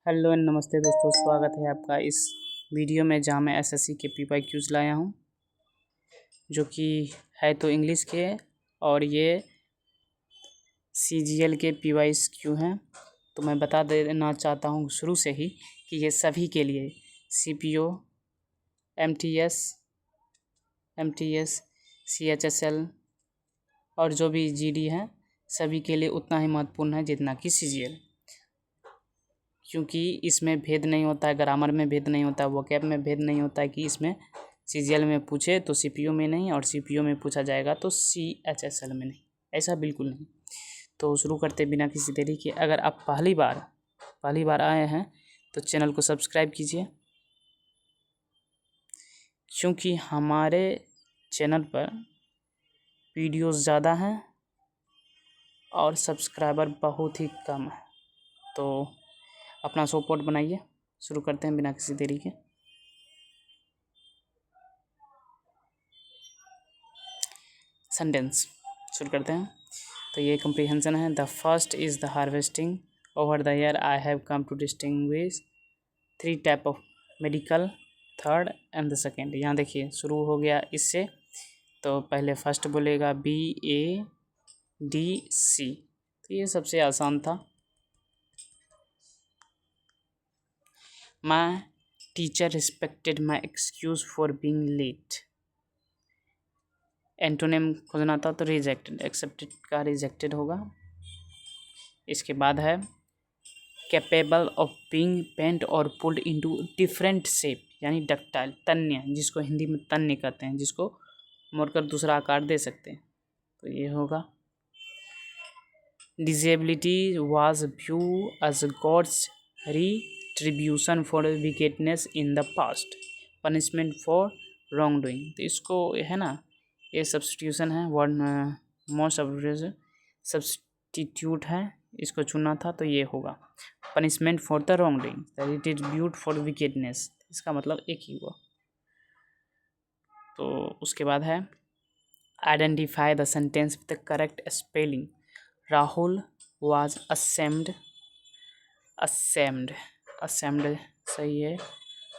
Hello and नमस्ते दोस्तों, स्वागत है आपका इस वीडियो में जहां मैं एसएससी के PYQs लाया हूं, जो कि है तो इंग्लिश के और ये CGL के PYQ हैं। तो मैं बता देना चाहता हूं शुरू से ही कि ये सभी के लिए CPO, MTS, CHSL और जो भी GD हैं सभी के लिए उतना ही महत्वपूर्ण है जितना कि CGL, क्योंकि इसमें भेद नहीं होता है, ग्रामर में भेद नहीं होता है, वोकैब में भेद नहीं होता है कि इसमें CGL में पूछे तो CPO में नहीं और CPO में पूछा जाएगा तो CHSL में नहीं, ऐसा बिल्कुल नहीं। तो शुरू करते बिना किसी देरी के। अगर आप पहली बार आए हैं तो चैनल को सब्सक्राइब कीजिए, क्योंकि हमारे चैनल पर वीडियोस ज़्यादा हैं और सब्सक्राइबर बहुत ही कम है। तो अपना सपोर्ट बनाइए। शुरू करते हैं बिना किसी देरी के। सेंटेंस शुरू करते हैं। तो ये कंप्रीहेंशन है। The first is the harvesting. Over the year I have come to distinguish 3 type of medical, third and the second. यहाँ देखिए शुरू हो गया इससे, तो पहले फर्स्ट बोलेगा BADC, तो ये सबसे आसान था। My teacher respected my excuse for being late. Antonym खोजना था तो रिजेक्टेड, एक्सेप्टेड का रिजेक्टेड होगा। इसके बाद है कैपेबल ऑफ बीइंग पेंट और पुल्ड इनटू डिफरेंट शेप, यानी डक्टाइल, तन्य, जिसको हिंदी में तन्य कहते हैं, जिसको मोड़कर दूसरा आकार दे सकते हैं, तो ये होगा। Disability was view as God's retribution for wickedness in the past, punishment for wrong doing, तो इसको है ना, ये सब्सटीट्यूशन है, वर्ड मोस्ट सब्सटीट्यूट है, इसको चुना था तो ये होगा punishment for the wrong doing, the retribute for wickedness, इसका मतलब एक ही हुआ। तो उसके बाद है identify the sentence with the correct spelling. Rahul was assumed, assumed सही है,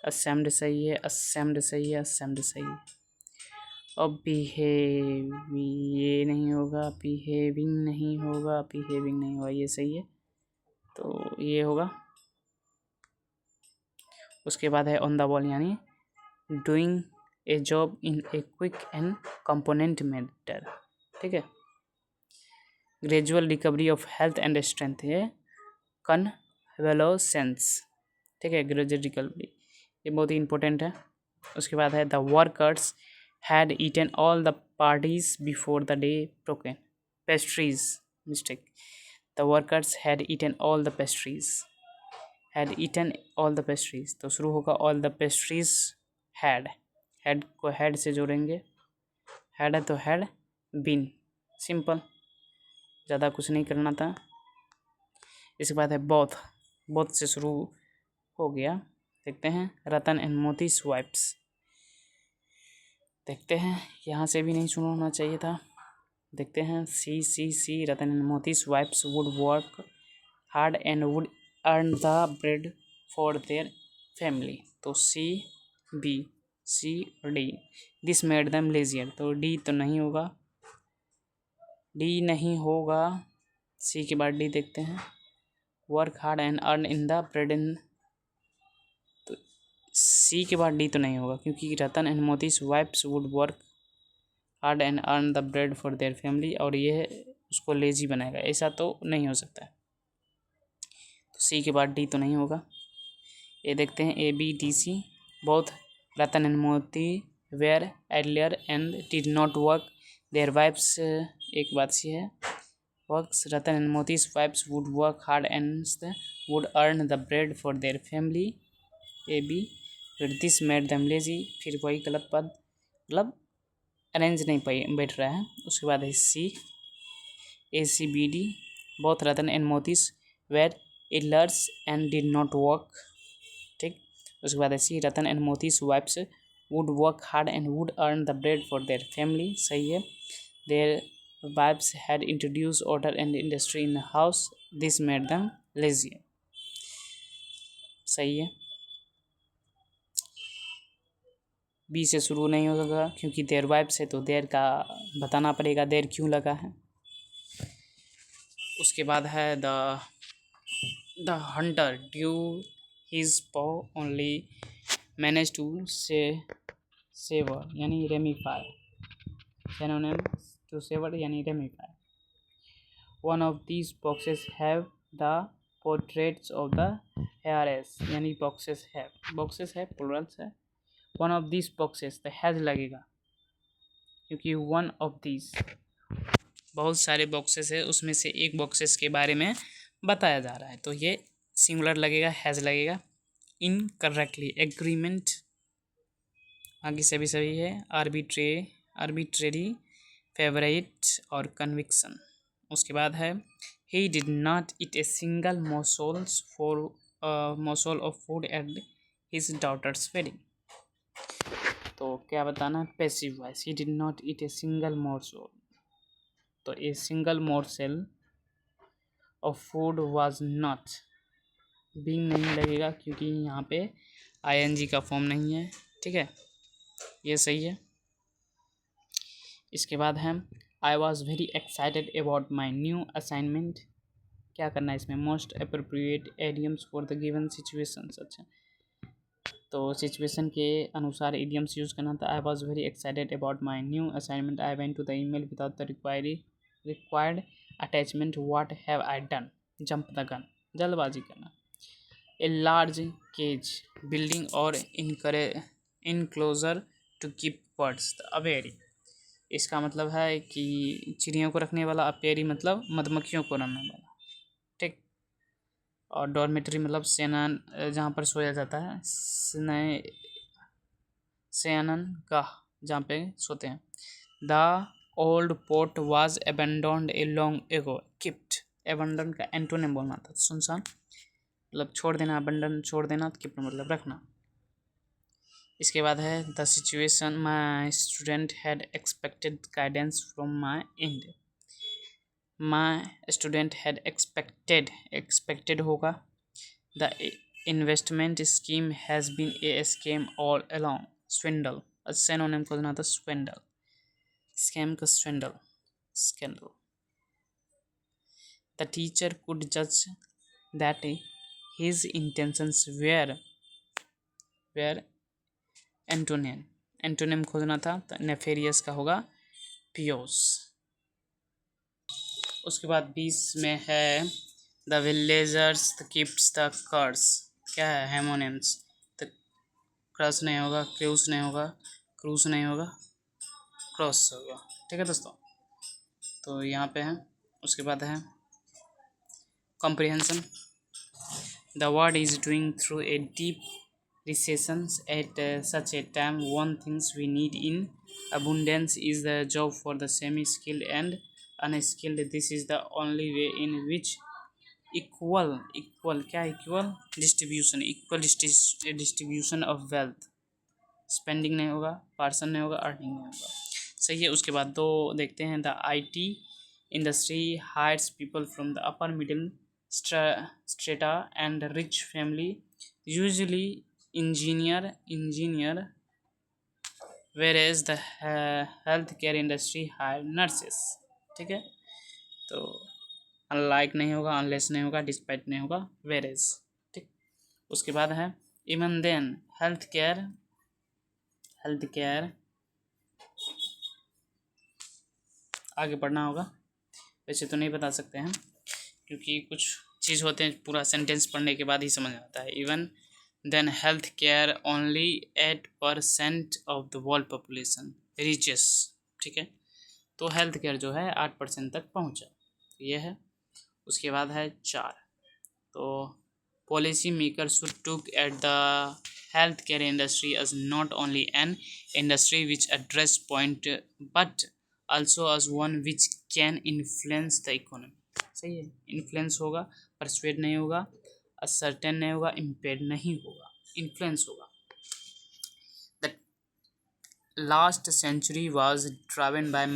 असेम्ड सही है, असेम्ड सही है, असेम्ड सही है। अब बिहेव ये नहीं होगा, बिहेविंग नहीं होगा, बिहेविंग नहीं होगा, ये सही है, तो ये होगा। उसके बाद है ऑन द बॉल, यानी doing a job in a quick and component matter, ठीक है। Gradual recovery of health and strength, ये कन्वलोसेंस, ठीक है, ग्रेजुअल रिकवरी, ये बहुत ही इंपॉर्टेंट है। उसके बाद है the workers had eaten all the parties before the day broken. Pastries, mistake. The workers had eaten all the pastries. Had eaten all the pastries. तो शुरू होगा all the pastries had. Had को had से जोड़ेंगे. Had है तो had been. Simple. ज़्यादा कुछ नहीं करना था। इसके बाद है both. Both से शुरू हो गया। देखते हैं रतन एंड मोती स्वाइप्स। देखते हैं, यहाँ से भी नहीं शुरू होना चाहिए था। देखते हैं C Ratan and Moti wifes would work hard and would earn the bread for their family, तो सी और D. This made them lazier, तो डी तो नहीं होगा, डी नहीं होगा। सी के बाद डी देखते हैं। Work hard and earn in the bread in, C के बाद डी तो नहीं होगा, क्योंकि Ratan and Moti's wives would work hard and earn the bread for their family, और ये उसको लेजी बनाएगा, ऐसा तो नहीं हो सकता है। तो सी के बाद डी तो नहीं होगा। ये देखते हैं ABDC। Both Ratan and Moti were earlier and did not work their wives, एक बात सी है, works Ratan and Moti's wives would work hard and would earn the bread for their family, AB। फिर दिस मेड देम लेजी, फिर वही गलत पद, मतलब arrange नहीं बैठ रहा है। उसके बाद है ACBD। Both Ratan and Moti's were idlers and did not work, ठीक। उसके बाद है C Ratan and Moti's wives would work hard and would earn the bread for their family, सही है। Their wives had introduce order and industry in the house, this made them lazier. सही है। B से शुरू नहीं होगा क्योंकि देयर वाइब्स है, तो देयर का बताना पड़ेगा देयर क्यों लगा है। उसके बाद है the hunter due his paw only manage to sever यानी रेमिफाई, सिनोनिम टू सेवर यानी ramify. One of these boxes have the portraits of the heirs यानी बॉक्सेस है प्लुरल्स है। वन ऑफ दिस बॉक्सेस तो हैज लगेगा क्योंकि one of this बहुत सारे बॉक्सेस है, उसमें से एक बॉक्सेस के बारे में बताया जा रहा है, तो ये सिंगुलर लगेगा, हैज लगेगा। इनकरेक्टली एग्रीमेंट बाकी सभी है। आर्बिट्रेरी फेवरेट और कन्विक्शन। उसके बाद है he did not eat a single morsel of food at his daughter's wedding. तो क्या बताना है, passive voice. He did not eat a single morsel, तो a single morsel of food was not, being नहीं लगेगा क्योंकि यहाँ पे आईएनजी का फॉर्म नहीं है, ठीक है, ये सही है। इसके बाद है I was very excited about my new assignment. क्या करना है इसमें, most appropriate idioms for the given situations. अच्छा, तो सिचुएशन के अनुसार इडियम्स यूज़ करना था। I was very excited about my new assignment. I went to the email without the required attachment. What have I done, jump the gun, जल्दबाजी करना। A large cage building और enclosure to keep birds. Aviary, इसका मतलब है कि चिड़ियों को रखने वाला। अपेरी मतलब मधुमक्खियों को रखने वाला, ठीक। और डॉर्मेटरी मतलब सेना जहाँ पर सोया जाता है, शयनन गाह जहाँ पे सोते हैं। The old port was abandoned a long ago. किप्ट, अबेंडन का एंटोनिम बोलना था, सुनसान मतलब छोड़ देना, अबेंडन छोड़ देना, किप्ट मतलब रखना। इसके बाद है the situation my student had expected guidance from my end. My student had expected होगा। The investment scheme has been a scam all along. Swindle, synonym खोजना था, स्विंडल, स्कैम का स्कैंडल। द टीचर कुड जज that his intentions were antonym खोजना था, तो nefarious का होगा पियोस। उसके बाद 20 में है the villagers keeps the curse. क्या है, हेमोनिम्स। तो क्रस नहीं होगा, क्रूस नहीं होगा, क्रूस नहीं होगा, क्रॉस होगा, ठीक है दोस्तों। तो यहाँ पे है। उसके बाद है comprehension. The world is doing through a deep recessions at such a time. One things we need in abundance is the job for the semi-skilled and unskilled. This is the only way in which equal distribution of wealth, spending नहीं होगा, person नहीं होगा, earning नहीं होगा, सही है। उसके बाद दो देखते हैं। The IT industry hires people from the upper middle strata and rich family, usually engineer, whereas the healthcare industry hire nurses, ठीक है। तो अनलाइक नहीं होगा, अनलेस नहीं होगा, डिस्पाइट नहीं होगा, whereas, ठीक। उसके बाद है इवन देन हेल्थ केयर आगे पढ़ना होगा, वैसे तो नहीं बता सकते हैं क्योंकि कुछ चीज़ होते हैं पूरा सेंटेंस पढ़ने के बाद ही समझ आता है। Even then health care only 8% of the world population reaches, ठीक है। तो हेल्थ केयर जो है 8% तक पहुंचा, ये है। उसके बाद है 4, तो policy maker should took at the health care industry as not only an industry which address point but also as one which can influence the economy, सही है। इन्फ्लुएंस होगा, परसुएड नहीं होगा, असर्टेन नहीं होगा, इम्पेड नहीं होगा, इन्फ्लुएंस होगा। The last century was driven by,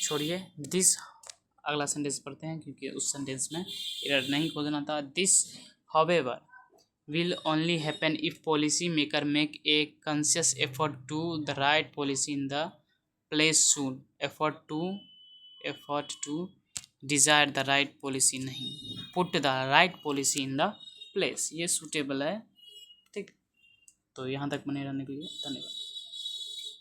छोड़िए दिस, अगला सेंटेंस पढ़ते हैं क्योंकि उस सेंटेंस में एरर नहीं खोजना था। This However, will only happen if policy maker make a conscious effort to the right policy in the place soon. Effort to desire the right policy नहीं, put the right policy in the place, ये suitable है। ठीक, तो यहाँ तक बने रहने के लिए धन्यवाद।